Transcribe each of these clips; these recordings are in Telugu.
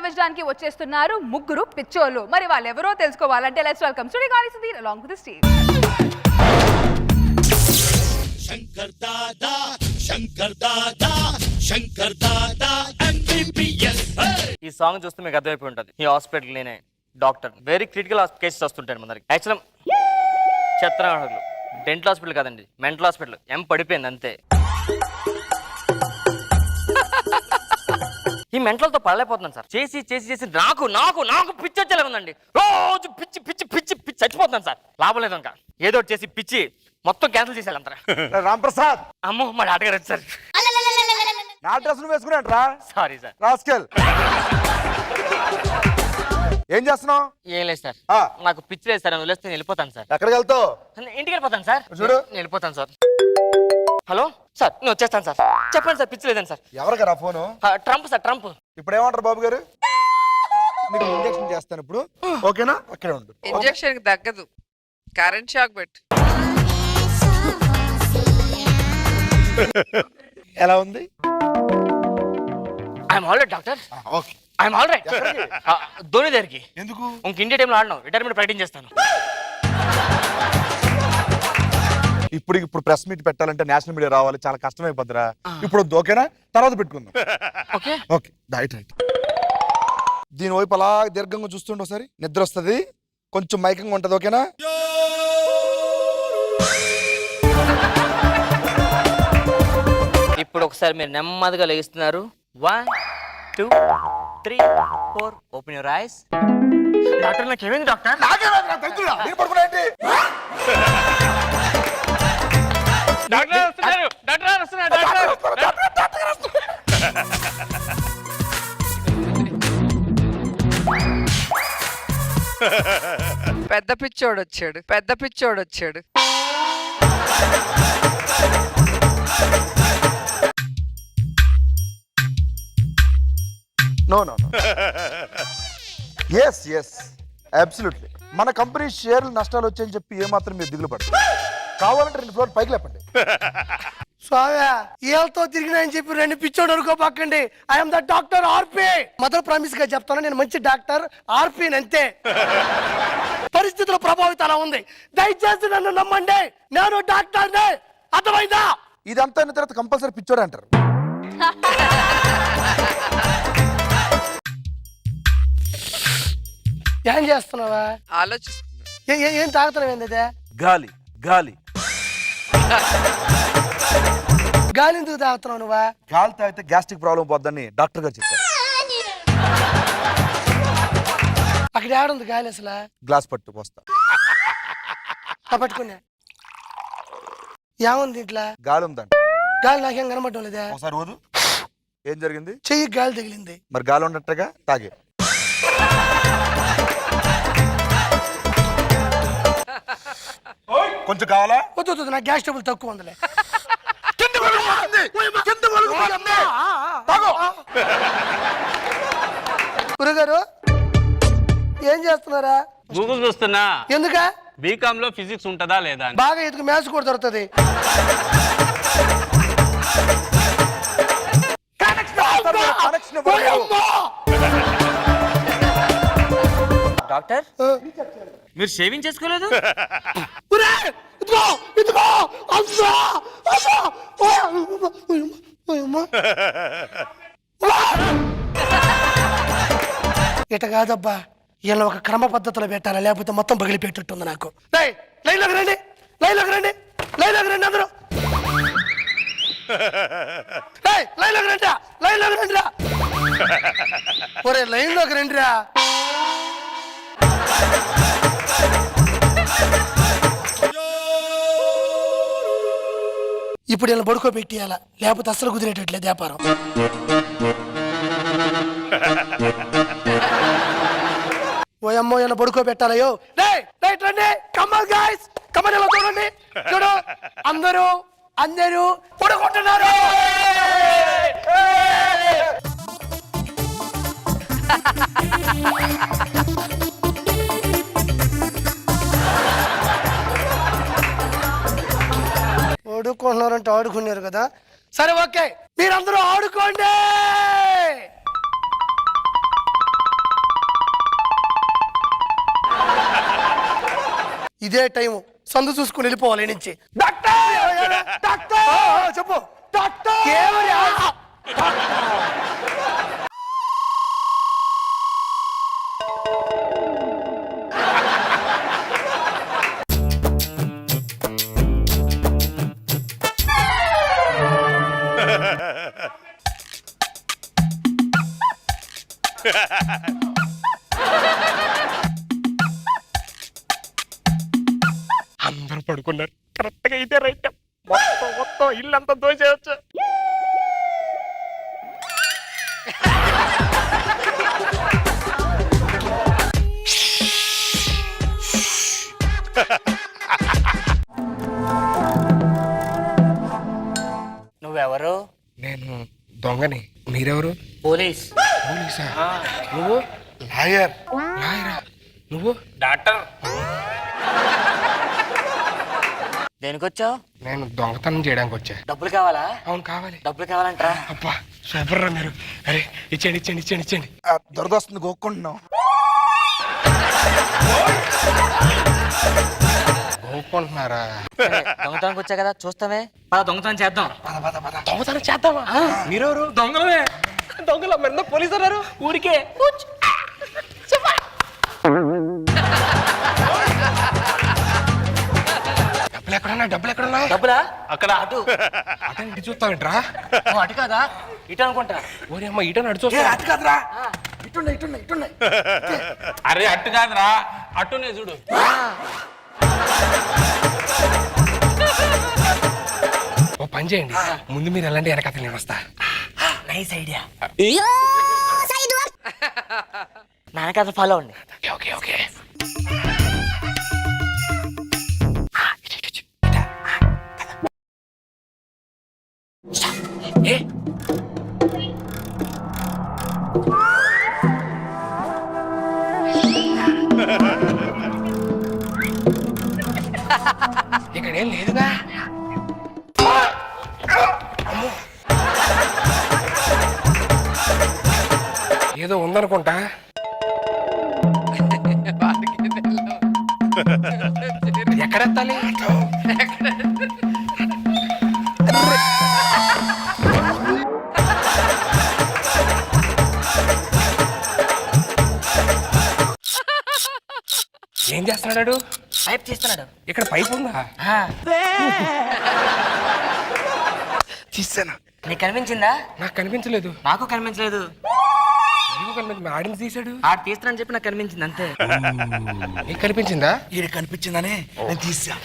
నవ్వించడానికి వచ్చేస్తున్నారు ముగ్గురు పిచ్చోళ్ళు. మరి వాళ్ళు ఎవరో తెలుసుకోవాలంటే లెట్స్ వెల్కమ్ సుడి గాలి Sudheer along with the stage. Shankar Dada Shankar Dada Shankar Dada MBBS. ఈ సాంగ్ చూస్తే మీకు అర్థమైపోయి ఉంటుంది. ఈ హాస్పిటల్ నేనే డాక్టర్. వెరీ క్రిటికల్ కేసెస్ వస్తుంటాయి మన దగ్గర. యాక్చువల్ చెత్తనాడులు డెంటల్ హాస్పిటల్ కాదండి, మెంటల్ హాస్పిటల్. పడిపోయింది అంతే. ఈ మెంటల్తో పడలేకపోతున్నాను సార్. చేసి చేసి చేసి నాకు నాకు నాకు పిచ్చి వచ్చేలా ఉందండి. రోజు పిచ్చి పిచ్చి పిచ్చి పిచ్చి చచ్చిపోతున్నాను సార్. లాభం లేదు ఇంకా. ఏదో చేసి పిచ్చి మొత్తం క్యాన్సిల్ చేసేయాలి అంటారా. రాంప్రసాద్, అమ్మో మా డాక్టర్ గారు సార్. నా డ్రెస్ నువ్వు వేసుకునేట్రా? Sorry sir. రాస్కెల్, ఏం చేస్తున్నావు? ఏం లేదు సార్, నాకు పిచ్చి లేదు సార్. వదిలేస్తే నేను వెళ్ళిపోతాను సార్. ఎక్కడికి వెళ్తావు? ఇంటికి వెళ్ళిపోతాను సార్. చూడు, నేను వెళ్ళిపోతాను సార్. హలో సార్, నేను వచ్చేస్తాను సార్. చెప్పండి సార్, పిచ్చి లేదండి సార్. ఎవరికరా ఫోను? Trump sir, Trump. ఇప్పుడు ఏమంటారు బాబు గారు? మీకు ఇంజక్షన్ చేస్తాను ఇప్పుడు, ఓకేనా? అక్కడే ఉండు. ఇంజక్షన్ తగ్గదు, కరెంట్ షాక్ పెట్టు. ఎలా ఉంది? I'm all right doctor. Okay, I'm all right. Dhoni దగ్గరికి. ఎందుకు? ఇంక ఇండియా టైంలో ఆడినావు, రిటైర్మెంట్ ప్రకటించేస్తాను. ఇప్పుడు ప్రెస్ మీట్ పెట్టాలంటే నేషనల్ మీడియా రావాలి, చాలా కష్టమైపోద్దిరా. ఇప్పుడు వద్దు, ఓకేనా? తర్వాత పెట్టుకుందాం. Okay okay, right right. దీని వైపు అలా దీర్ఘంగా చూస్తుండే ఒకసారి నిద్ర వస్తుంది, కొంచెం మైకంగా ఉంటది, ఓకేనా? ఇప్పుడు ఒకసారి మీరు నెమ్మదిగా లెగిస్తున్నారు. 1 2 3 4 ఓపెన్ యువర్ ఐస్. డాక్టర్ నాకు ఏమైంది డాక్టర్? డాక్టర్ వస్తున్నారు, డాక్టర్ వస్తున్నారు, డాక్టర్. పెద్ద పిచ్చోడు వచ్చాడు, పెద్ద పిచ్చోడు వచ్చాడు. No no no, yes yes absolutely. మన కంపెనీ షేర్లు నష్టాలు వచ్చాయని చెప్పి ఏమాత్రం మీరు దిగులు పడతారు. కావాలంటే 2 ఫ్లోర్ పైకి లేపండి. స్వామి, ఏళ్ళతో తిరిగినా అని చెప్పి 2 పిచ్చోడు అనుకోపాకండి. I am the doctor RP. Mother promise గా చెప్తాను, నేను మంచి డాక్టర్ ఆర్పి అంతే. పరిస్థితుల ప్రభావితం అలా ఉంది, దయచేసి నన్ను నమ్మండి, నేను డాక్టర్ని. అర్థమైందా? ఇదంతా అయిన తర్వాత కంపల్సరీ పిచ్చోడే అంటారు. ఏం చేస్తున్నావా? ఆలోచిస్తున్నా. ఏం తాగుతున్నావు? ఏంది గాలి గాలి గాలి ఎందుకు తాగుతున్నావు నువ్వా? గాలి తాగితే గ్యాస్ట్రిక్ ప్రాబ్లం పోద్దని డాక్టర్ గారు చెప్పారు. అక్కడ ఏడుంది గాలి అసలు? గ్లాస్ పట్టు పోస్తా. పట్టుకున్నా. ఏముంది ఇట్లా? గాలి ఉందండి. గాలి నాకేం కనబడటం లేదా? ఒకసారి ఓదు. ఏం జరిగింది? చెయ్యి గాలి తగిలింది. మరి గాలి ఉన్నట్టుగా తాగే. కొంచెం కావాలా? వద్దు, నాకు గ్యాస్ ట్రబుల్ తక్కువ ఉందిలే. గురుగారు ఏం చేస్తున్నారా? గూగుల్ చూస్తున్నా. ఎందుక? బీకామ్ లో ఫిజిక్స్ ఉంటదా లేదా? బాగా ఎదుగు మ్యాథ్స్ కూడా దొరుకుతుంది. డాక్టర్, మీరు షేవింగ్ చేసుకోలేదు? ఇట కాదబ్బా, ఇలా ఒక క్రమ పద్ధతిలో పెట్టాలా, లేకపోతే మొత్తం పగిలి పెట్టేట్టుంది నాకు. లైన్లోకి రండి, లైన్లోకి రండి, లైన్లోకి రండి అందరూ. లైన్లోకి రండిరా, లైన్లోకి రండిరా. ఒరే లైన్లోకి రండిరా. ఇప్పుడు ఇలా పడుకోబెట్టియాల, లేకపోతే అస్సలు కుదిరేటట్లేదు వ్యాపారం. ఓ అమ్మో, ఇలా పడుకోబెట్టాలయో. రండి, కమన్ గైస్, కమన్. ఇలా చూడండి, చూడు, అందరూ అందరూ పడుకుంటున్నారు. ఆడుకుంటున్నారంటే ఆడుకున్నారు కదా, సరే ఓకే, మీరందరూ ఆడుకోండి. ఇదే టైం సందు చూసుకుని వెళ్ళిపోవాలి ఈ నుంచి. చెప్పు కేవలం అందరూ పడుకున్నారు. కరెక్ట్ గా ఇదే రైట్. మొత్తం మొత్తం ఇల్లంతా దోచేయచ్చు. నువ్వెవరు? నేను దొంగని. మీరెవరు? పోలీస్. పోలీసా? నువ్వు? లాయర్. లాయరా? నువ్వు? డాక్టర్. దేనికొచ్చావు? నేను దొంగతనం చేయడానికి వచ్చా. డబ్బులు కావాలా? అవును కావాలి. డబ్బులు కావాలంటరా? అబ్బా సూపర్ రా మీరు. అరే ఇచ్చేయండి ఇచ్చేయండి ఇచ్చేయండి ఇచ్చేయండి. దొరదొస్తుంది గోక్కుంటున్నాం. గోక్కుంటున్నారా? దొంగతనానికి వచ్చా కదా, చూస్తామే. పద దొంగతనం చేద్దాం. దొంగతనం చేద్దామా? మీరెవరు? దొంగలమే. దొంగల మీద పోలీసు అన్నారు ఊరికే. డబ్బులు ఎక్కడున్నా? డబ్బులు ఎక్కడున్నా? డబ్బులా? అక్కడ అటు. అటు ఇటు చూస్తావేంట్రా? నువ్వు అటు కాదా ఇటు అనుకుంటా. ఓరే అమ్మ ఇటు నడు చూస్తా. అటు కాదురా, ఇటున్నాయి. అరే అట్టు కాదురా, అట్టునే చూడు. ఓ పని చేయండి, ముందు మీరు వెళ్ళండి, వెనకాల నేను వస్తా. Nice idea. నాన్నకథ ఫాలో అండి. Okay okay. ఇక్కడ ఏం లేదుగా. ఏదో ఉందనుకుంటా. ఎక్కడెత్తాలి? ఏం చేస్తున్నాడు? టైప్ చేస్తున్నాడు. ఇక్కడ పైపు ఉందా? తీసాను. నీకు కనిపించిందా? నాకు కనిపించలేదు. నాకు కనిపించలేదు. నీకు కనిపించింది. ఆడిని తీసాడు. ఆడు తీస్తానని చెప్పి నాకు కనిపించింది అంతే. నీకు కనిపించిందా? ఈడ కనిపించిందని నేను తీసా.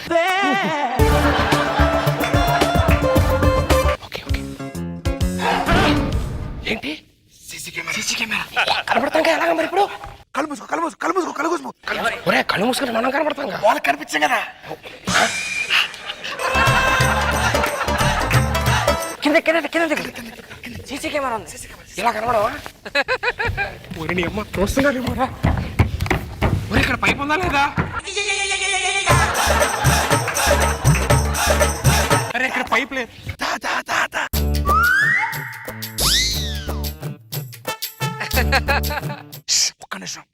Okay okay. ఏంటి? CC camera. కనబడతాం ఎలాగ మరి ఇప్పుడు? కళ్ళు మూసుకో. ఒరే కళ్ళు మూసుకొని మనం కనబడతాం. వాళ్ళకి కనిపించాం కదా. సీసీ కెమెరా ఉంది. ఇలా కనబడవా? ఒరి నీ అమ్మ చూస్తున్నాడు ఏమోరా. ఒరే ఇక్కడ పైపు ఉందా లేదా? అరే ఇక్కడ పైప్ లేదు. ఒక్క నిమిషం,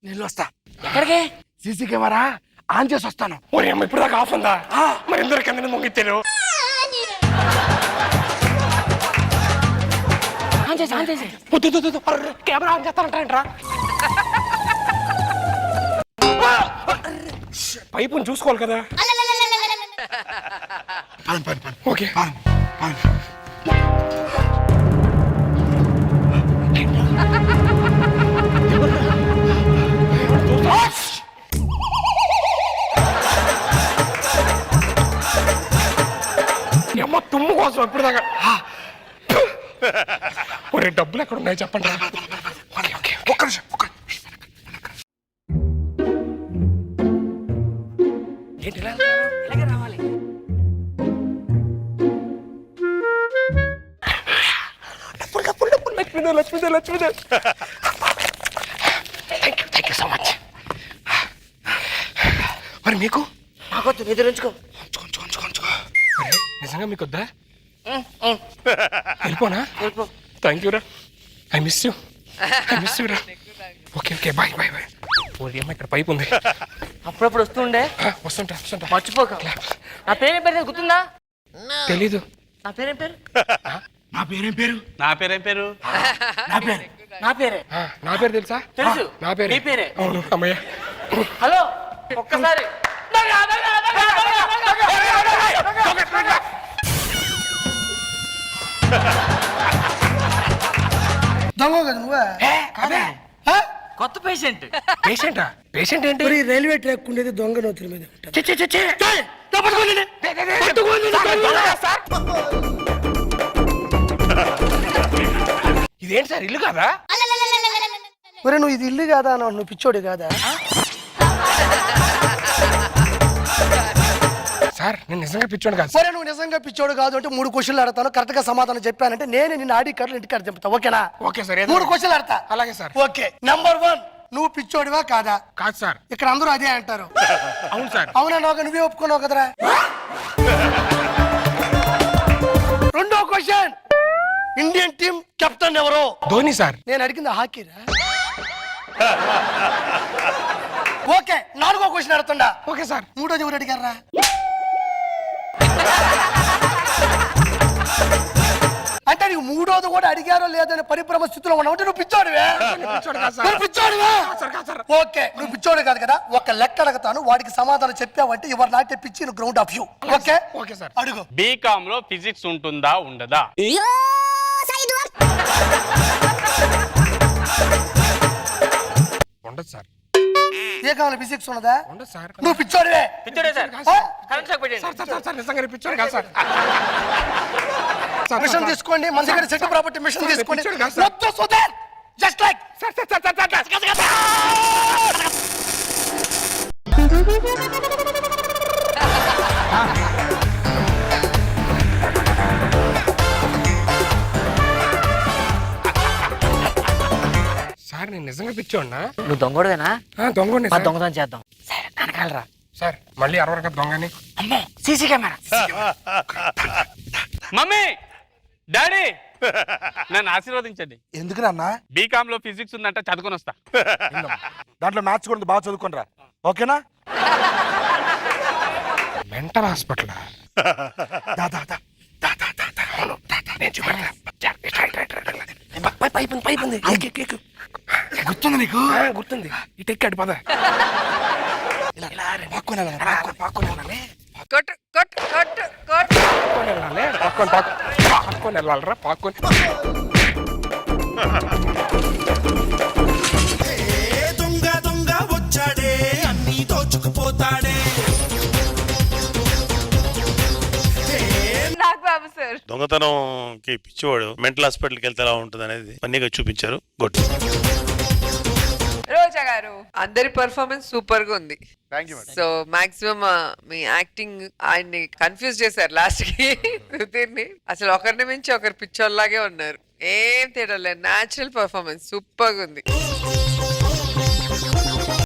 నేను వస్తా. ఎక్కడికి? సీసీ కెమెరా ఆన్ చేసి వస్తాను. ఒరే అమ్మ ఇప్పుడు దాకా ఆఫ్ ఉందా? మరి ఎందుకు కింద మొంగిచ్చాను? Camera on చేస్తానంటారా? పైపుని చూసుకోవాలి కదా. ఓకే అమ్మ తుమ్ము కోసం ఇప్పుడు దాకా. ఒరే డబ్బులు ఎక్కడ ఉన్నాయి చెప్పండి. ఒక్క నిమిషం. ఏంటి ఇలా? ఇలాగే రావాలి. లక్ష్మీదే. Thank you so much. మరి మీకు? మాకొద్దు, నిద్ర ఉంచుకో. అరే, నిజంగా మీకు వద్దా? వెళ్ళిపోనా? వెళ్ళిపో. థ్యాంక్ యూ రా. ఐ మిస్ యూ రా. Okay bye. ఓ అమ్మ ఇక్కడ పైపు ఉంది. అప్పుడప్పుడు వస్తుండే. వస్తుంటా వస్తుంటా. మర్చిపోక. నా పేరేం పేరు గుర్తుందా? తెలీదు. నా పేరేం పేరు? నా పేరేం పేరు? నా పేరేం పేరు? నా పేరు నా పేరే. నా పేరు తెలుసా? తెలుసు. నా పేరు. నీ పేరే. అవును అమ్మయ్య. హలో ఒక్కసారి. దొంగ కదా నువ్వే అదే ఆ? కొత్త పేషెంట్. పేషెంటా? పేషెంట్ ఏంటి? మరి రైల్వే ట్రాక్ ఉండేది దొంగ నోతుల మీద ఉంటుంది. ఛీ, ఛీ, ఛీ, ఛీ. ఇదేంటి సార్ ఇల్లు కాదా? మరి నువ్వు ఇది ఇల్లు కాదా అన్నావు, నువ్వు పిచ్చోడి కాదా? సార్ నేను నిజంగా పిచ్చోడు కాదు. మరి నువ్వు నిజంగా పిచ్చోడు కాదు అంటే 3 క్వశ్చన్లు అడతాను, కరెక్ట్ గా సమాధానం చెప్పానంటే నేను నిన్ను ఆడి కార్డులు ఇంటికాడ దింపుతా. ఓకేనా? Okay sir. 3 క్వశ్చన్లు అడతా. అలాగే సార్. ఓకే. నంబర్ 1, నువ్వు పిచ్చోడివా కాదా? కాదు సార్. ఇక్కడ అందరూ అదే అంటారు. అవును సార్. అవునా? నువ్వే ఒప్పుకున్నావు కదరా. రెండో క్వశ్చన్, ఇండియన్ టీం కెప్టెన్ ఎవరు? ధోని సార్. నేను అడిగింది హాకీరా. ఓకే. 4వ క్వశ్చన్ అడుగుతుండా. Okay sir. 3వది ఎవరు అడిగారా? అంటే నీకు 3వది కూడా అడిగారో లేదని పరిభ్రమ స్థితిలో ఉన్నావు అంటే నువ్వు పిచ్చోడివే. పిచ్చోడు కాదు సార్. నువ్వు పిచ్చోడివే. సార్ కాదు సార్. ఓకే, నువ్వు పిచ్చోడు కాదు కదా. ఒక లెక్క అడగతాను, వాడికి సమాధానం చెప్పావంటే ఎవరు నాటే పిచ్చి ground of you. Okay okay sir. అడుగు. బీకామ్ లో ఫిజిక్స్ ఉంటుందా ఉండదా? ఉండదు సార్. ఏ కావాలి? ఫిజిక్స్ ఉన్నదా? ఉండదు సార్. నువ్వు పిచ్చోడివే. పిచ్చోడే సార్. ఆ? కరెంట్ షాక్ పెట్టండి. సార్ సార్ సార్ నిజంగా పిచ్చోడు కాదు సార్. సార్, మిషన్ సార్, తీసుకోండి, మన దగ్గర సెట్ ప్రాపర్టీ మిషన్ సార్, తీసుకోండి. పిచ్చోడు కాదు సార్. మొత్తం సుధర్ just like. Sir sir sir sir sir. Sir నేను నిజంగా పిచ్చోడినా? నువ్వు దొంగోడువేనా? దొంగ మా దొంగతనం చేద్దాం. సరే వెనకాలరా. సార్ మళ్ళీ అరవరక దొంగని. అమ్మో సీసీ కెమెరా. మమ్మీ డాడీ నన్ను ఆశీర్వదించండి. ఎందుకు నాన్న? బీకామ్ లో ఫిజిక్స్ ఉందంట, చదువుకొని వస్తా. దాంట్లో మ్యాథ్స్ కూడా బాగా చదువుకోనరా. ఓకేనా? Mental hospital. గుర్తుంది నీకు? గుర్తుంది. ఈ టెక్కాడు పద. కొట్టు కొట్టు కొట్టు కొట్టు. పాక్కొని వెళ్ళాలరా. పాక్కొని దొంగ దొంగ వచ్చాడే అన్ని దోచుకుపోతాడే. నాకు బాబు సార్. దొంగతనంకి పిచ్చివాడు మెంటల్ హాస్పిటల్కి వెళ్తే ఎలా ఉంటుంది అనేది ఫన్నీగా చూపించారు. గుడ్. రోజా గారు. అందరి పర్ఫార్మెన్స్ సూపర్ గా ఉంది. సో మాక్సిమం మీ యాక్టింగ్ ఆయన్ని కన్ఫ్యూజ్ చేశారు లాస్ట్ కి. సుధీర్ని అసలు ఒకరిని మించి ఒకరు పిచ్చోళ్ళలాగే ఉన్నారు. ఏం తేడా లేదు. న్యాచురల్ పర్ఫార్మెన్స్ సూపర్ గా ఉంది.